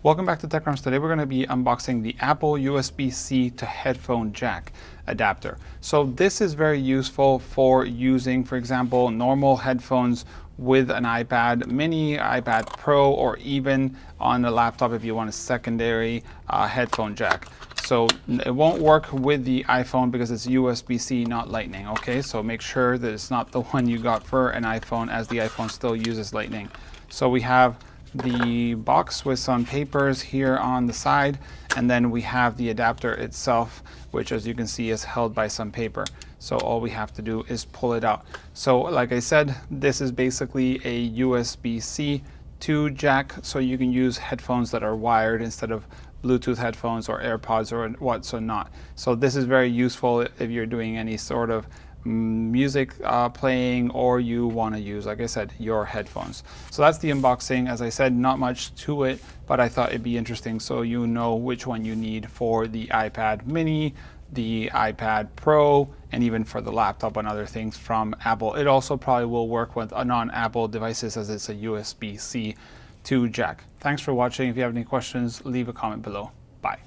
Welcome back to Crumbs. Today we're going to be unboxing the Apple USB-C to headphone jack adapter. So this is very useful for using, for example, normal headphones with an iPad mini, iPad Pro, or even on a laptop if you want a secondary headphone jack. So it won't work with the iPhone because it's USB-C, not Lightning. Okay, so make sure that it's not the one you got for an iPhone, as the iPhone still uses Lightning. So we have the box with some papers here on the side, and then we have the adapter itself, which as you can see is held by some paper. So all we have to do is pull it out. So like I said, this is basically a USB-C to jack, so you can use headphones that are wired instead of Bluetooth headphones or AirPods or whatnot. So this is very useful if you're doing any sort of music playing, or you want to use, like I said, your headphones. So that's the unboxing. As I said, not much to it, but I thought it'd be interesting so you know which one you need for the iPad mini, the iPad Pro, and even for the laptop and other things from Apple. It also probably will work with non-Apple devices as it's a USB-C to jack. Thanks for watching. If you have any questions, leave a comment below. Bye.